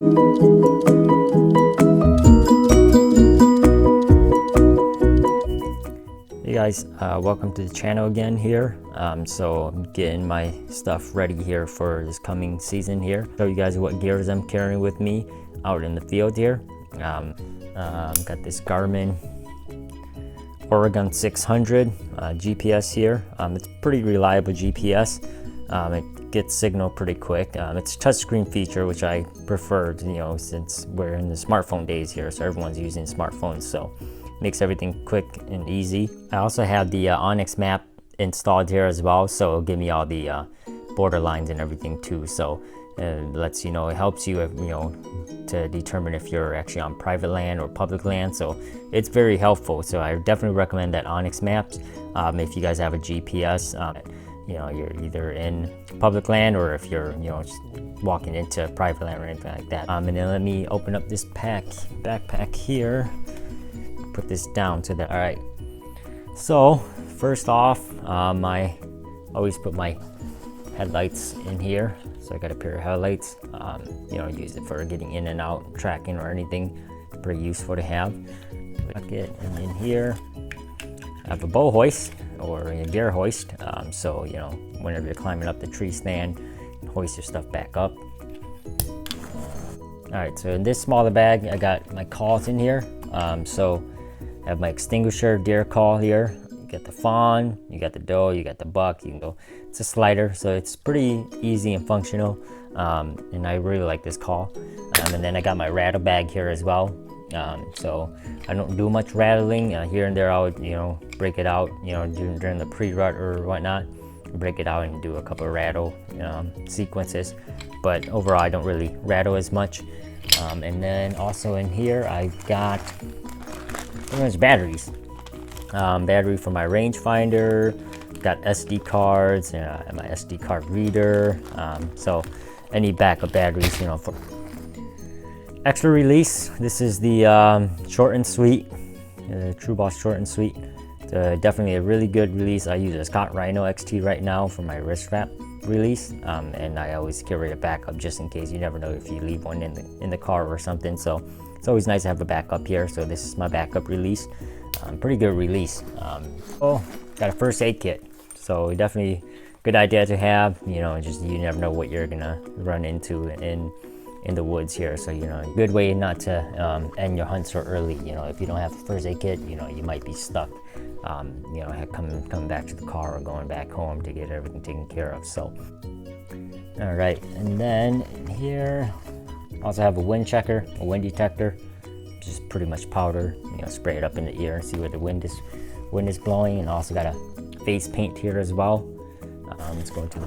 Hey guys, welcome to the channel again here. So I'm getting my stuff ready here for this coming season here. Show you guys what gears I'm carrying with me out in the field here. Got this Garmin Oregon 600 GPS here. It's pretty reliable GPS. It gets signal pretty quick. It's a touchscreen feature, which I prefer, you know, since we're in the smartphone days here, so everyone's using smartphones, so makes everything quick and easy. I also have the Onyx map installed here as well, so it'll give me all the border lines and everything too. So it lets you know, it helps you, you know, to determine if you're actually on private land or public land. So it's very helpful. So I definitely recommend that Onyx maps if you guys have a GPS. You know, you're either in public land or if you're, you know, just walking into private land or anything like that. And then let me open up this backpack here. Put this down to the, all right. So first off, I always put my headlights in here. So I got a pair of headlights. You know, use it for getting in and out, tracking or anything. Pretty useful to have. Bucket, and in here, I have a bow hoist or a gear hoist. So you know, whenever you're climbing up the tree stand, hoist your stuff back up. All right. So in this smaller bag, I got my calls in here. So I have my extinguisher deer call here. You got the fawn, you got the doe, you got the buck. You can go. It's a slider, so it's pretty easy and functional. And I really like this call. And then I got my rattle bag here as well. So I don't do much rattling. Here and there, I would, you know, break it out. You know, during the pre-rut or whatnot, break it out and do a couple of rattle sequences. But overall, I don't really rattle as much. And then also in here, I've got pretty much batteries. Battery for my rangefinder, got SD cards, and my SD card reader. So any backup batteries, you know, for extra release. This is the short and sweet, True Boss short and sweet. Definitely a really good release. I use a Scott Rhino XT right now for my wrist strap release, and I always carry a backup just in case. You never know if you leave one in the car or something. So it's always nice to have a backup here. So this is my backup release. Pretty good release. Oh, got a first aid kit. So definitely good idea to have. You know, just you never know what you're gonna run into in the woods here. So you know, good way not to end your hunt so early. You know, if you don't have a first aid kit, you know, you might be stuck. You know, coming back to the car or going back home to get everything taken care of. So, all right, and then in here, also have a wind checker, a wind detector, just pretty much powder. You know, spray it up in the ear and see where the wind is blowing. And also got a face paint here as well. Let's go into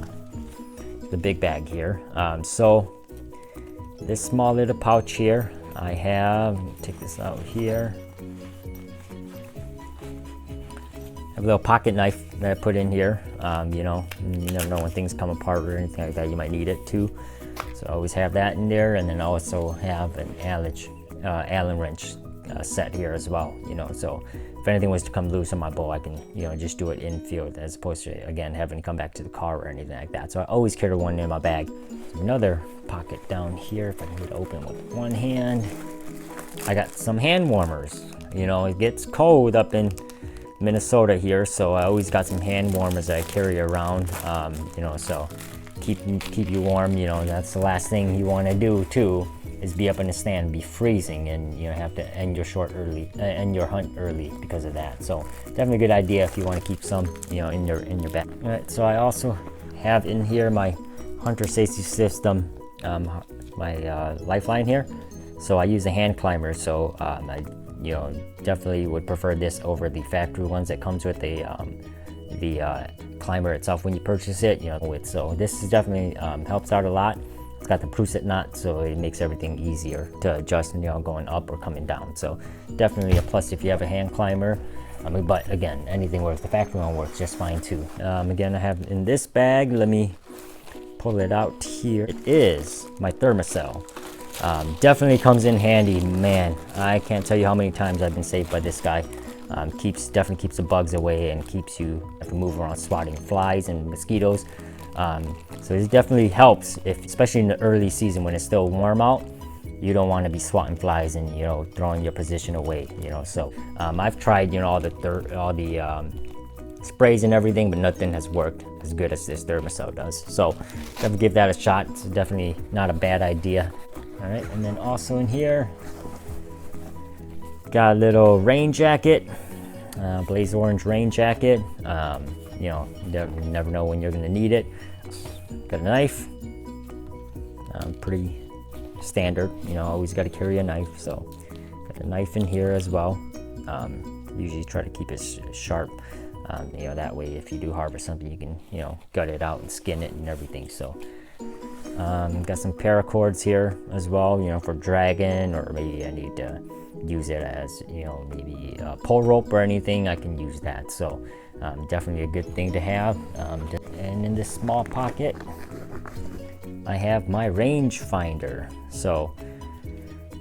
the big bag here. So this small little pouch here, I have. Take this out here. A little pocket knife that I put in here. You know, you never know when things come apart or anything like that. You might need it too. So I always have that in there, and then I also have an Allen wrench set here as well. You know, so if anything was to come loose on my bow, I can, you know, just do it in field as opposed to, again, having to come back to the car or anything like that. So I always carry one in my bag. Another pocket down here, if I can get it open with one hand. I got some hand warmers. You know, it gets cold up in Minnesota here, so I always got some hand warmers that I carry around. You know, so keep you warm. You know, that's the last thing you want to do too, is be up in the stand, be freezing, and you know, have to end your hunt early because of that. So definitely a good idea if you want to keep some, you know, in your bag. All right, so I also have in here my hunter safety system, my lifeline here. So I use a hand climber. So I, you know, definitely would prefer this over the factory ones that comes with the climber itself when you purchase it. You know, so this is definitely helps out a lot. It's got the Prusit knot, so it makes everything easier to adjust, you know, going up or coming down. So definitely a plus if you have a hand climber. But again, anything works. The factory one works just fine too. Again, I have in this bag. Let me pull it out here. It is my thermocell. Definitely comes in handy, man. I can't tell you how many times I've been saved by this guy. Definitely keeps the bugs away and keeps you have to move around swatting flies and mosquitoes. So it definitely helps, especially in the early season when it's still warm out. you don't want to be swatting flies and, you know, throwing your position away, you know. So I've tried, you know, all the sprays and everything, but nothing has worked as good as this Thermacell does. So definitely give that a shot. It's definitely not a bad idea. All right, and then also in here, got a little rain jacket, blaze orange rain jacket. You know, you never know when you're gonna need it. Got a knife, pretty standard, you know, always got to carry a knife. So got a knife in here as well. Usually try to keep it sharp. You know, that way if you do harvest something, you can, you know, gut it out and skin it and everything. So got some paracords here as well, you know, for dragging, or maybe I need to use it as, you know, maybe a pole rope or anything, I can use that. So definitely a good thing to have. And in this small pocket, I have my range finder. So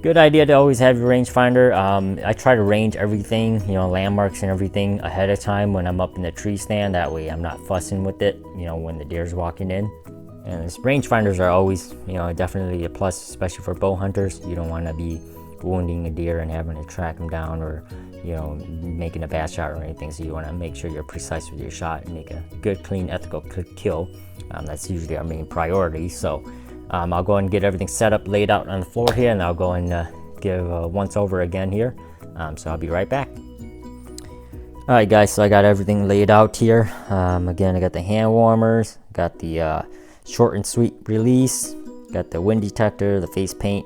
good idea to always have your range finder. I try to range everything, you know, landmarks and everything ahead of time when I'm up in the tree stand. That way I'm not fussing with it, you know, when the deer's walking in. And these range finders are always, you know, definitely a plus, especially for bow hunters. You don't want to be wounding a deer and having to track them down, or, you know, making a bad shot or anything. So you want to make sure you're precise with your shot and make a good, clean, ethical kill. That's usually our main priority. So I'll go and get everything set up, laid out on the floor here, and I'll go and give a once over again here. So I'll be right back. All right, guys, so I got everything laid out here. Again, I got the hand warmers, got the short and sweet release, got the wind detector, the face paint,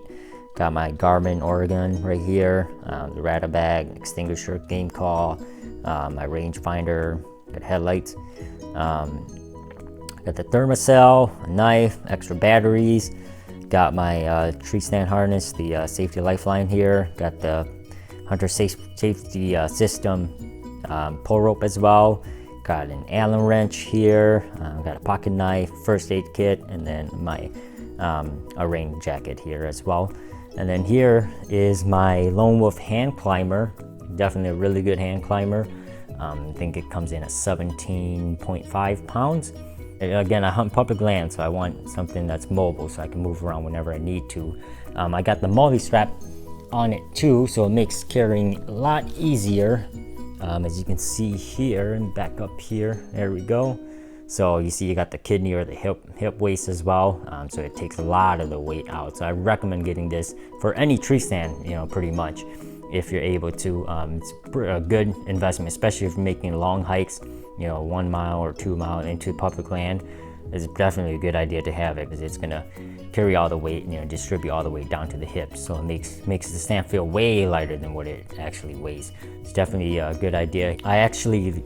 got my Garmin Oregon right here, the Rata bag, extinguisher, game call, my range finder, got headlights, got the Thermacell, a knife, extra batteries, got my tree stand harness, the safety lifeline here, got the hunter safety system pull rope as well, got an Allen wrench here, got a pocket knife, first aid kit, and then my a rain jacket here as well. And then here is my Lone Wolf hand climber, definitely a really good hand climber. I think it comes in at 17.5 pounds. Again, I hunt public land, so I want something that's mobile so I can move around whenever I need to. I got the multi-strap on it too, so it makes carrying a lot easier. As you can see here, and back up here, there we go. So you see you got the kidney or the hip waist as well, so it takes a lot of the weight out. So I recommend getting this for any tree stand, you know, pretty much, if you're able to. It's a good investment, especially if you're making long hikes, you know, 1 mile or 2 miles into public land. It's definitely a good idea to have it, because it's gonna carry all the weight, you know, distribute all the weight down to the hips. So it makes the stand feel way lighter than what it actually weighs. It's definitely a good idea. I actually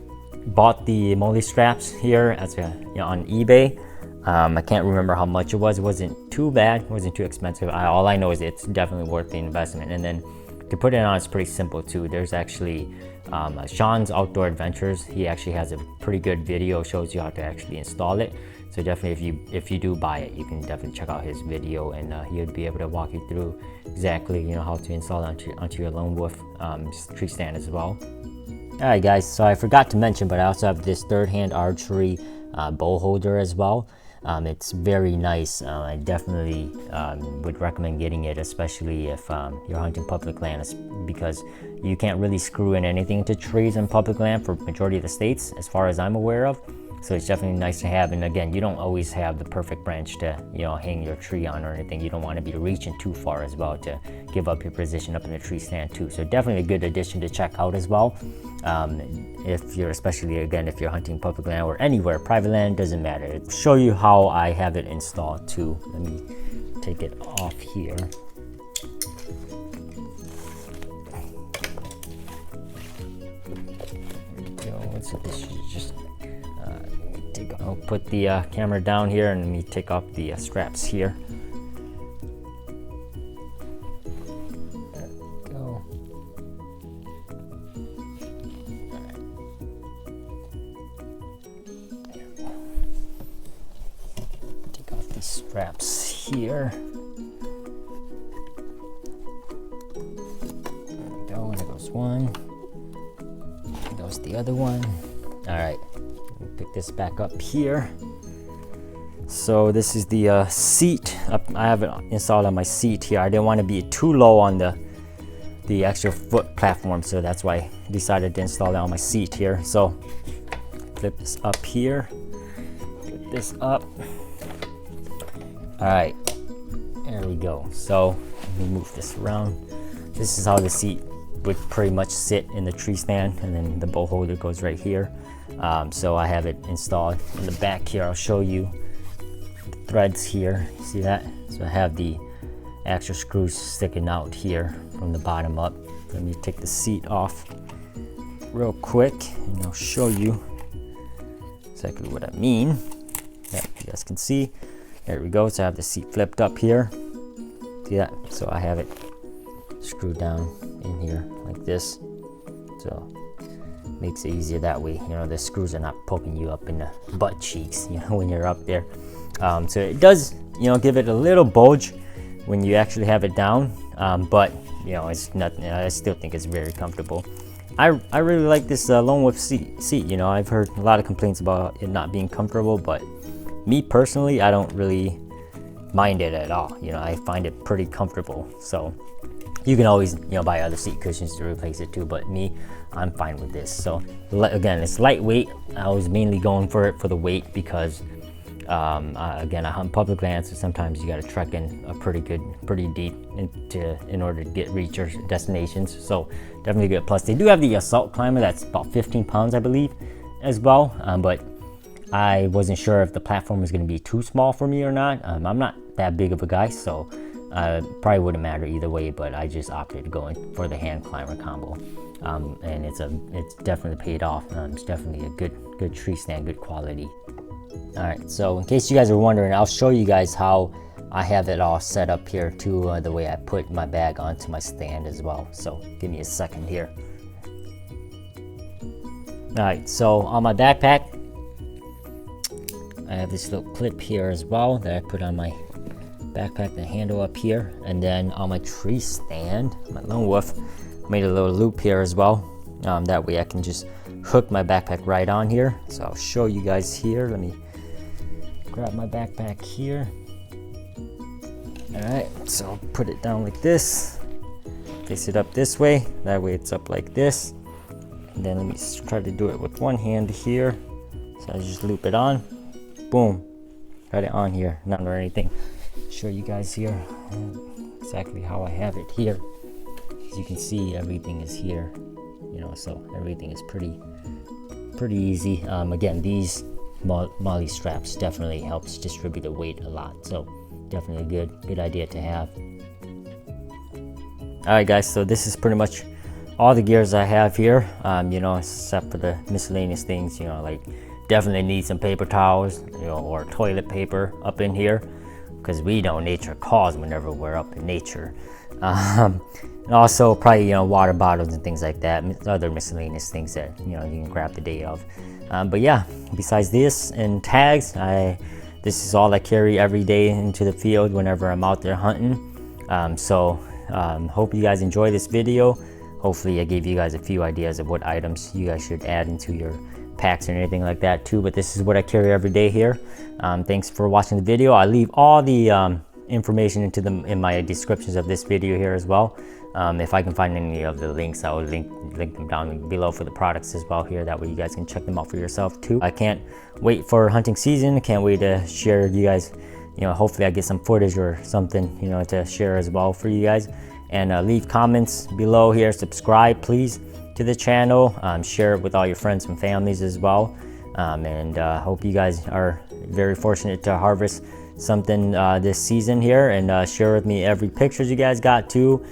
bought the multi straps here as on eBay. I can't remember how much it was. It wasn't too bad. It wasn't too expensive. All I know is it's definitely worth the investment. And then to put it on, it's pretty simple too. There's actually Sean's Outdoor Adventures. He actually has a pretty good video, shows you how to actually install it. So definitely, if you do buy it, you can definitely check out his video, and he would be able to walk you through exactly, you know, how to install it onto your Lone Wolf tree stand as well. All right, guys. So I forgot to mention, but I also have this third-hand archery bow holder as well. It's very nice. I definitely would recommend getting it, especially if you're hunting public land, because you can't really screw in anything to trees in public land for majority of the states, as far as I'm aware of. So it's definitely nice to have. And again, you don't always have the perfect branch to, you know, hang your tree on or anything. You don't want to be reaching too far as well to give up your position up in the tree stand too. So definitely a good addition to check out as well. If you're, especially again, if you're hunting public land or anywhere, private land, doesn't matter. I'll show you how I have it installed too. Let me take it off here. There we go. So this is just I'll put the camera down here, and let me take off the straps here. There we go. Take off these straps here. There we go. There goes one. There goes the other one. All right. Pick this back up here. So this is the seat. I have it installed on my seat here. I didn't want to be too low on the actual foot platform, so that's why I decided to install it on my seat here. So flip this up here, get this up. All right, there we go. So let me move this around. This is how the seat would pretty much sit in the tree stand, and then the bow holder goes right here. So I have it installed in the back here. I'll show you the threads here. See that? So I have the actual screws sticking out here from the bottom up. Let me take the seat off real quick and I'll show you exactly what I mean. Yeah, you guys can see. There we go. So I have the seat flipped up here. See that? So I have it screwed down in here like this. So makes it easier that way. You know, the screws are not poking you up in the butt cheeks, you know, when you're up there. So it does, you know, give it a little bulge when you actually have it down, but you know, it's nothing. I still think it's very comfortable. I really like this lone wolf seat. You know, I've heard a lot of complaints about it not being comfortable, but me personally, I don't really mind it at all. You know, I find it pretty comfortable. So you can always, you know, buy other seat cushions to replace it too, but me, I'm fine with this. So again, it's lightweight. I was mainly going for it for the weight because again, I hunt public land, so sometimes you got to trek in pretty deep in order to reach your destinations. So definitely good. Plus, they do have the assault climber that's about 15 pounds, I believe, as well. But I wasn't sure if the platform was going to be too small for me or not. I'm not that big of a guy, so probably wouldn't matter either way. But I just opted to go in for the hand climber combo, and it's definitely paid off. It's definitely a good tree stand, good quality. All right, so in case you guys are wondering, I'll show you guys how I have it all set up here too, the way I put my bag onto my stand as well. So give me a second here. All right, so on my backpack, I have this little clip here as well that I put on my backpack, the handle up here, and then on my tree stand, my lone wolf, made a little loop here as well. That way I can just hook my backpack right on here. So I'll show you guys here. Let me grab my backpack here. All right, so I'll put it down like this, face it up this way, that way it's up like this. And then let me try to do it with one hand here. So I just loop it on, boom, got it on here, not or anything. Show you guys here exactly how I have it here. As you can see, everything is here, you know, so everything is pretty easy. Again, these molly straps definitely helps distribute the weight a lot, so definitely a good idea to have. All right guys, so this is pretty much all the gears I have here, you know, except for the miscellaneous things, you know, like definitely need some paper towels, you know, or toilet paper up in here, because we know nature calls whenever we're up in nature. And also probably, you know, water bottles and things like that, other miscellaneous things that, you know, you can grab the day of. But yeah, besides this and tags, this is all I carry every day into the field whenever I'm out there hunting. Hope you guys enjoy this video. Hopefully I gave you guys a few ideas of what items you guys should add into your packs or anything like that too, but this is what I carry every day here. Thanks for watching the video. I leave all the information in my descriptions of this video here as well. If I can find any of the links, I will link them down below for the products as well here. That way you guys can check them out for yourself too. I can't wait for hunting season. I can't wait to share you guys, you know, hopefully I get some footage or something, you know, to share as well for you guys. And leave comments below here. Subscribe please to the channel. Share it with all your friends and families as well. Hope you guys are very fortunate to harvest something this season here, and share with me every pictures you guys got too.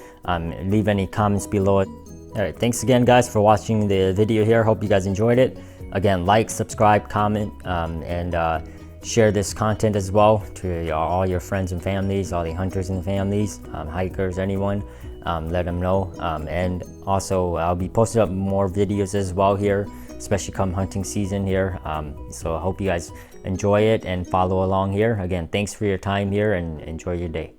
Leave any comments below it. All right, thanks again guys for watching the video here. Hope you guys enjoyed it. Again, like, subscribe, comment, and share this content as well to all your friends and families, all the hunters and families, hikers, anyone. Let them know. And also I'll be posting up more videos as well here, especially come hunting season here. So I hope you guys enjoy it and follow along here. Again, thanks for your time here and enjoy your day.